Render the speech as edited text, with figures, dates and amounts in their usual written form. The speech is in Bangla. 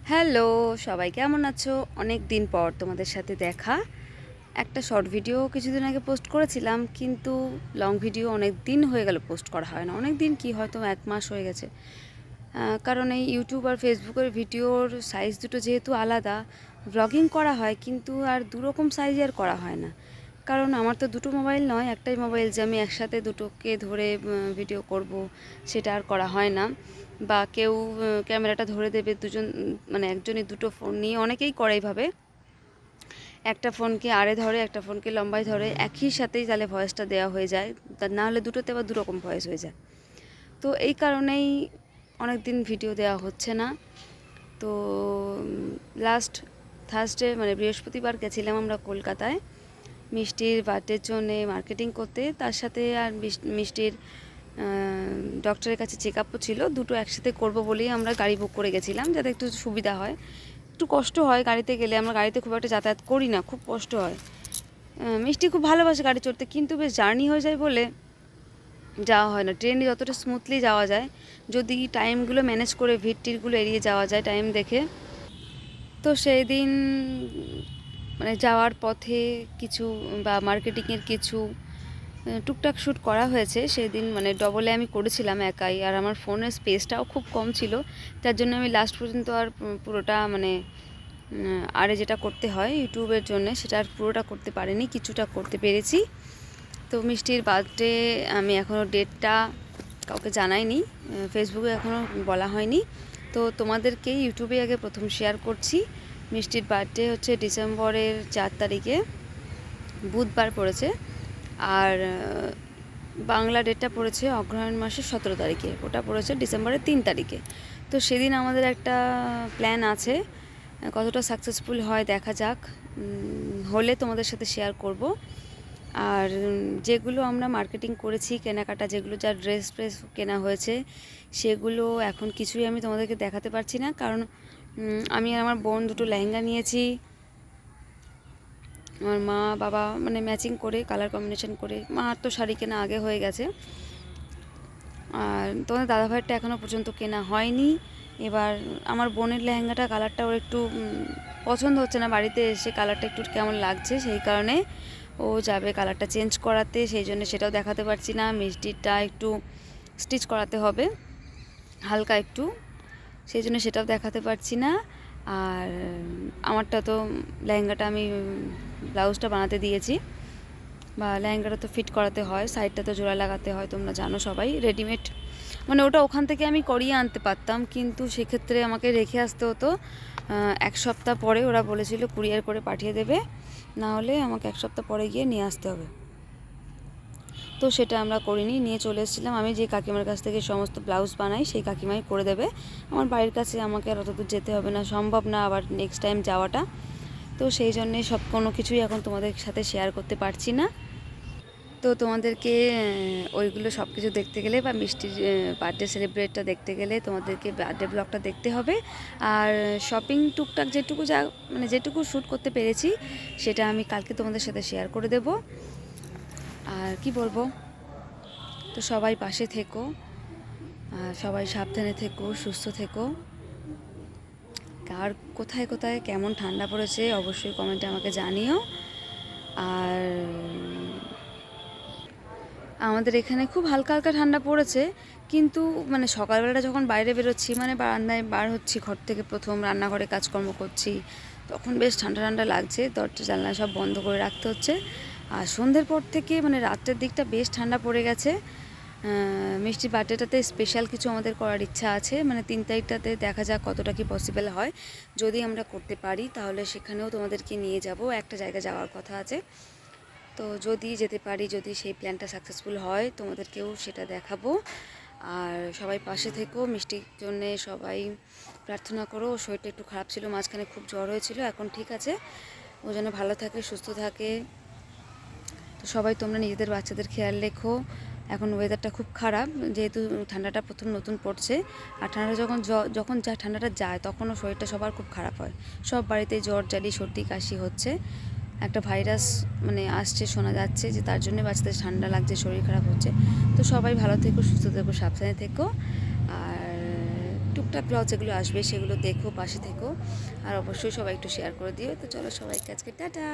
হ্যালো, সবাই কেমন আছো? অনেক দিন পর তোমাদের সাথে দেখা। একটা শর্ট ভিডিও কিছুদিন আগে পোস্ট করেছিলাম, কিন্তু লং ভিডিও অনেক দিন হয়ে গেল পোস্ট করা হয় না। অনেক দিন কি, হয়তো 1 মাস হয়ে গেছে। কারণ এই ইউটিউব আর ফেসবুকের ভিডিওর সাইজ দুটো যেহেতু আলাদা, ব্লগিং করা হয় কিন্তু আর দুরকম সাইজে আর করা হয় না। কারণ আমার তো দুটো মোবাইল নয়, একটাই মোবাইল যে আমি একসাথে দুটোকে ধরে ভিডিও করব, সেটা আর করা হয় না। বা কেউ ক্যামেরাটা ধরে দেবে, দুজন মানে একজনই দুটো ফোন নিয়ে অনেকেই করে এইভাবে, একটা ফোনকে আড়ে ধরে একটা ফোনকে লম্বায় ধরে একই সাথেই তাহলে ভয়েসটা দেওয়া হয়ে যায়। তা না হলে দুটোতে আবার দুরকম ভয়েস হয়ে যায়। তো এই কারণেই অনেক দিন ভিডিও দেওয়া হচ্ছে না। তো লাস্ট থার্সডে মানে বৃহস্পতিবার গেছিলাম আমরা কলকাতায় মিষ্টির বার্থডের জন্যে মার্কেটিং করতে। তার সাথে আর মিষ্টির ডক্টরের কাছে চেক আপও ছিল, দুটো একসাথে করব বলেই আমরা গাড়ি বুক করে গেছিলাম, যাতে একটু সুবিধা হয়। একটু কষ্ট হয় গাড়িতে গেলে, আমরা গাড়িতে খুব একটা যাতায়াত করি না, খুব কষ্ট হয়। মিষ্টি খুব ভালোবাসে গাড়ি চড়তে, কিন্তু বেশ জার্নি হয়ে যায় বলে যাওয়া হয় না। ট্রেনে যতটা স্মুথলি যাওয়া যায়, যদি টাইমগুলো ম্যানেজ করে ভিড় এড়িয়ে যাওয়া যায় টাইম দেখে। তো সেই দিন মানে যাওয়ার পথে কিছু বা মার্কেটিংয়ের কিছু টুকটাক শ্যুট করা হয়েছে সেদিন। মানে ডবলে আমি করেছিলাম একাই, আর আমার ফোনের স্পেসটাও খুব কম ছিল, তার জন্য আমি লাস্ট পর্যন্ত আর পুরোটা মানে আরে যেটা করতে হয় ইউটিউবের জন্য সেটা আর পুরোটা করতে পারিনি, কিছুটা করতে পেরেছি। তো মিষ্টির বার্থডে আমি এখনও ডেটটা কাউকে জানাইনি, ফেসবুকে এখনও বলা হয়নি। তো তোমাদেরকে ইউটিউবে আগে প্রথম শেয়ার করছি। মিষ্টির বার্থডে হচ্ছে ডিসেম্বরের 4 তারিখে, বুধবার পড়েছে। আর বাংলা ডেটটা পড়েছে অগ্রহায়ণ মাসের 17 তারিখে, ওটা পড়েছে ডিসেম্বরের 3 তারিখে। তো সেদিন আমাদের একটা প্ল্যান আছে, কতটা সাকসেসফুল হয় দেখা যাক। হলে তোমাদের সাথে শেয়ার করব। আর যেগুলো আমরা মার্কেটিং করেছি, কেনাকাটা যেগুলো, যা ড্রেস ফ্রেস কেনা হয়েছে, সেগুলো এখন কিছুই আমি তোমাদেরকে দেখাতে পারছি না। কারণ আমি আর আমার বোন দুটো লেহেঙ্গা নিয়েছি, আমার মা বাবা মানে ম্যাচিং করে কালার কম্বিনেশন করে। মার তো শাড়ি কেনা আগে হয়ে গেছে, আর তোমাদের দাদাভাইয়েরটা এখনও পর্যন্ত কেনা হয়নি। এবার আমার বোনের লেহেঙ্গাটা কালারটা ওর একটু পছন্দ হচ্ছে না, বাড়িতে এসে কালারটা একটু কেমন লাগছে, সেই কারণে ও যাবে কালারটা চেঞ্জ করাতে, সেই জন্য সেটাও দেখাতে পারছি না। মিষ্টিটা একটু স্টিচ করাতে হবে হালকা একটু, সেই জন্য সেটাও দেখাতে পারছি না। আর আমারটা তো লেহেঙ্গাটা আমি ব্লাউজটা বানাতে দিয়েছি, বা লেহেঙ্গাটা তো ফিট করাতে হয়, সাইডটা তো জোড়া লাগাতে হয়, তোমরা জানো সবাই। রেডিমেড মানে ওটা ওখান থেকে আমি করিয়ে আনতে পারতাম, কিন্তু সেক্ষেত্রে আমাকে রেখে আসতে হতো 1 সপ্তাহ পরে। ওরা বলেছিল কুরিয়ার করে পাঠিয়ে দেবে, না হলে আমাকে 1 সপ্তাহ পরে গিয়ে নিয়ে আসতে হবে। তো সেটা আমরা করিনি, নিয়ে চলে এসেছিলাম। আমি যে কাকিমার কাছ থেকে সমস্ত ব্লাউজ বানাই সেই কাকিমাই করে দেবে, আমার বাড়ির কাছে, আমাকে আর অত দূর যেতে হবে না, সম্ভব না আবার নেক্সট টাইম যাওয়াটা। তো সেই জন্যে কোনো কিছুই এখন তোমাদের সাথে শেয়ার করতে পারছি না। তো তোমাদেরকে ওইগুলো সব কিছু দেখতে গেলে বা মিষ্টির বার্থডে সেলিব্রেটটা দেখতে গেলে তোমাদেরকে বার্থডে ব্লগটা দেখতে হবে। আর শপিং টুকটাক যেটুকু মানে যেটুকু শ্যুট করতে পেরেছি সেটা আমি কালকে তোমাদের সাথে শেয়ার করে দেব। আর কি বলবো, তো সবাই পাশে থেকো, সবাই সাবধানে থেকো, সুস্থ থেকো। আর কোথায় কোথায় কেমন ঠান্ডা পড়েছে অবশ্যই কমেন্টে আমাকে জানিও। আর আমাদের এখানে খুব হালকা হালকা ঠান্ডা পড়েছে, কিন্তু মানে সকালবেলাটা যখন বাইরে বেরোচ্ছি, মানে বারান্দায় বার হচ্ছি ঘর থেকে, প্রথম রান্নাঘরে কাজকর্ম করছি, তখন বেশ ঠান্ডা ঠান্ডা লাগছে, দরজা জানলা সব বন্ধ করে রাখতে হচ্ছে। আর সন্ধ্যের পর থেকে মানে রাত্রের দিকটা বেশ ঠান্ডা পড়ে গেছে। মিষ্টির বার্থডেটাতে স্পেশাল কিছু আমাদের করার ইচ্ছা আছে, মানে 3 তারিখটাতে দেখা যাক কতটা কি পসিবল হয়। যদি আমরা করতে পারি তাহলে সেখানেও তোমাদেরকে নিয়ে যাব, একটা জায়গা যাওয়ার কথা আছে। তো যদি যেতে পারি, যদি সেই প্ল্যানটা সাকসেসফুল হয়, তোমাদেরকেও সেটা দেখাবো। আর সবাই পাশে থেকো, মিষ্টির জন্যে সবাই প্রার্থনা করো। ওর শরীরটা একটু খারাপ ছিল, মাঝখানে খুব জ্বর হয়েছিল, এখন ঠিক আছে। ও যেন ভালো থাকে, সুস্থ থাকে। তো সবাই তোমরা নিজেদের বাচ্চাদের খেয়াল রেখো। এখন ওয়েদারটা খুব খারাপ, যেহেতু ঠান্ডাটা প্রথম নতুন পড়ছে। আর ঠান্ডাটা যখন ঠান্ডাটা যায় তখনও শরীরটা সবার খুব খারাপ হয়। সব বাড়িতে জ্বর জালি সর্দি কাশি হচ্ছে, একটা ভাইরাস মানে আসছে শোনা যাচ্ছে, যে তার জন্য বাচ্চাদের ঠান্ডা লাগছে, শরীর খারাপ হচ্ছে। তো সবাই ভালো থেকো, সুস্থ থেকো, সাবধানে থেকো। আর টুকটাক প্রত্যেকটা ব্লগ যেগুলো আসবে সেগুলো দেখো, পাশে থেকো, আর অবশ্যই সবাই একটু শেয়ার করে দিও। তো চলো সবাইকে আজকে টাটা।